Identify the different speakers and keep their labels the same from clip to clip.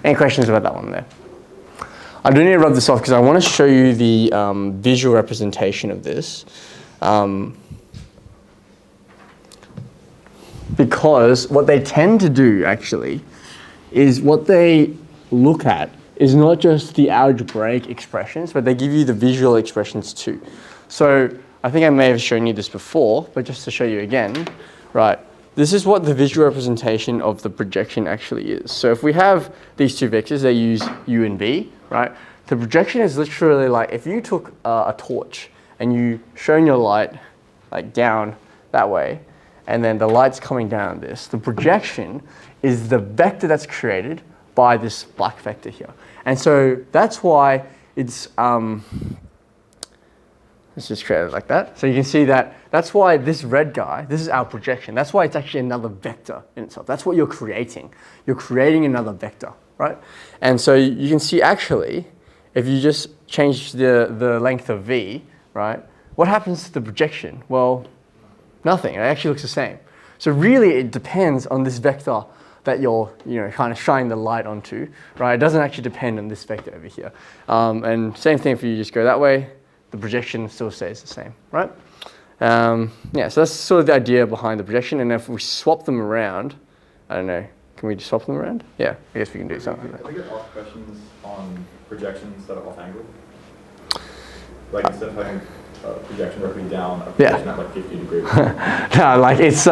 Speaker 1: Any questions about that one there? I do need to rub this off because I want to show you the visual representation of this. Because what they tend to do, actually, is what they look at is not just the algebraic expressions, but they give you the visual expressions too. So I think I may have shown you this before, but just to show you again, right? This is what the visual representation of the projection actually is. So if we have these two vectors, they use u and v, right? The projection is literally like if you took a torch and you shone your light like down that way, and then the light's coming down this, the projection is the vector that's created by this black vector here. And so that's why it's, let's just create it like that. So you can see that that's why this red guy, this is our projection. That's why it's actually another vector in itself. That's what you're creating. You're creating another vector, right? And so you can see actually, if you just change the length of v, right? What happens to the projection? Well, nothing. It actually looks the same. So really, it depends on this vector that you're kind of shining the light onto, right? It doesn't actually depend on this vector over here. And same thing if you just go that way, the projection still stays the same, right? Yeah, so that's sort of the idea behind the projection. And if we swap them around, I don't know, can we just swap them around? Yeah, I guess we can do something like that.
Speaker 2: I get asked questions on projections that are off angle. Like instead of having a projection directly down, a projection at like 50 degrees.
Speaker 1: No, like it's,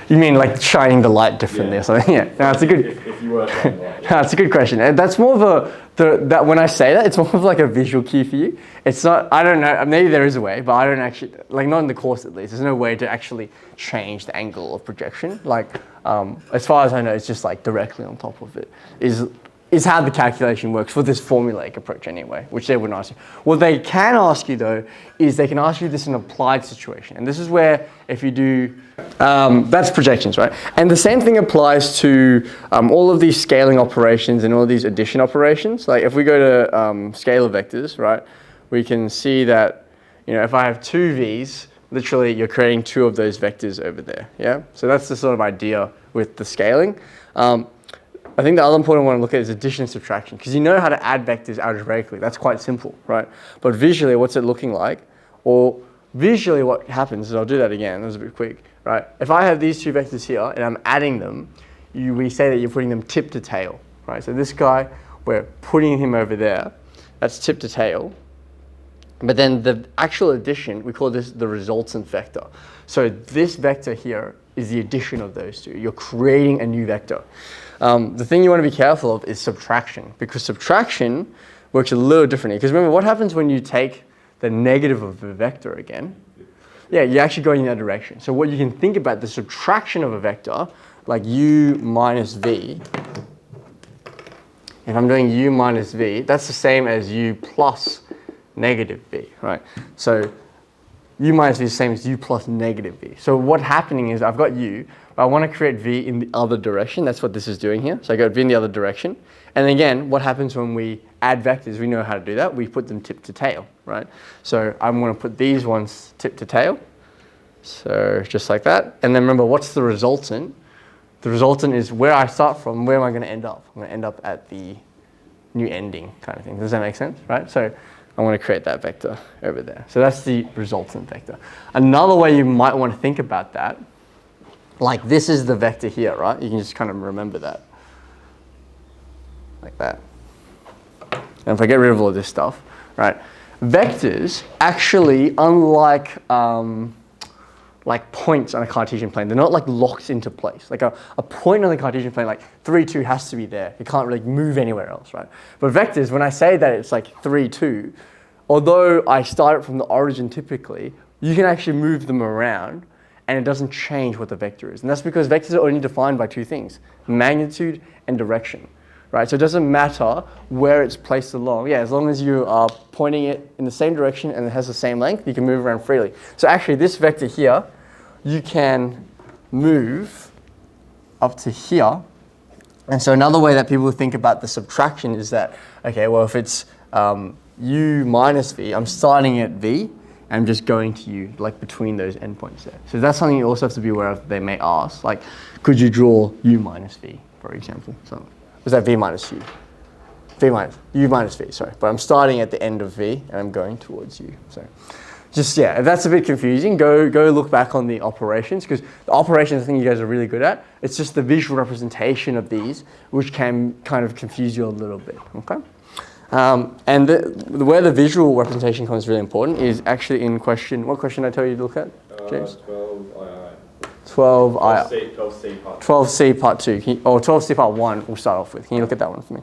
Speaker 1: you mean like shining the light differently or something? Yeah, no, it's a good.
Speaker 2: If you were shining the light.
Speaker 1: No, it's a good question, and that's more of that when I say that, it's more of like a visual cue for you. It's not. I don't know. Maybe there is a way, but I don't actually not in the course at least. There's no way to actually change the angle of projection. Like as far as I know, it's just like directly on top of it. Is how the calculation works for this formulaic approach anyway, which they wouldn't ask you. What they can ask you though, is they can ask you this in an applied situation. And this is where if you do, that's projections, right? And the same thing applies to all of these scaling operations and all these addition operations. Like if we go to scalar vectors, right? We can see that, if I have two v's, literally you're creating two of those vectors over there, yeah? So that's the sort of idea with the scaling. I think the other important one to look at is addition and subtraction, because you know how to add vectors algebraically. That's quite simple, right? But visually, what's it looking like? Or visually what happens is, I'll do that again, that was a bit quick, right? If I have these two vectors here and I'm adding them, we say that you're putting them tip to tail, right? So this guy, we're putting him over there, that's tip to tail. But then the actual addition, we call this the resultant vector. So this vector here is the addition of those two. You're creating a new vector. The thing you want to be careful of is subtraction, because subtraction works a little differently. Because remember, what happens when you take the negative of a vector again? Yeah, you're actually going in that direction. So what you can think about the subtraction of a vector, like u minus v, if I'm doing u minus v, that's the same as u plus negative v, right? So u minus v is the same as u plus negative v. So what's happening is I've got u, but I want to create v in the other direction. That's what this is doing here. So I got v in the other direction. And again, what happens when we add vectors? We know how to do that. We put them tip to tail, right? So I'm going to put these ones tip to tail. So just like that. And then remember, what's the resultant? The resultant is where I start from. Where am I going to end up? I'm going to end up at the new ending kind of thing. Does that make sense, right? So I want to create that vector over there. So that's the resultant vector. Another way you might want to think about that, like this is the vector here, right? You can just kind of remember that. Like that. And if I get rid of all of this stuff, right? Vectors actually, unlike like points on a Cartesian plane, they're not like locked into place. Like a point on the Cartesian plane, like 3, 2 has to be there. It can't really move anywhere else, right? But vectors, when I say that it's like 3, 2, although I start it from the origin typically, you can actually move them around and it doesn't change what the vector is. And that's because vectors are only defined by two things, magnitude and direction, right? So it doesn't matter where it's placed along. Yeah, as long as you are pointing it in the same direction and it has the same length, you can move around freely. So actually this vector here, you can move up to here. And so another way that people think about the subtraction is that, okay, well, if it's u minus v, I'm starting at v, and I'm just going to u, like between those endpoints there. So that's something you also have to be aware of. They may ask, like, could you draw u minus v, for example? So Was that V minus U? V minus, U minus V, sorry. But I'm starting at the end of V and I'm going towards U. So just, yeah, if that's a bit confusing, go look back on the operations, because the operations, I think you guys are really good at. It's just the visual representation of these, which can kind of confuse you a little bit, okay? And where the visual representation becomes really important is actually in question, what question did I tell you to look at, James? 12
Speaker 2: 12C part 2.
Speaker 1: 12C part 2, or 12C part 1 we'll start off with. Can you look at that one for me?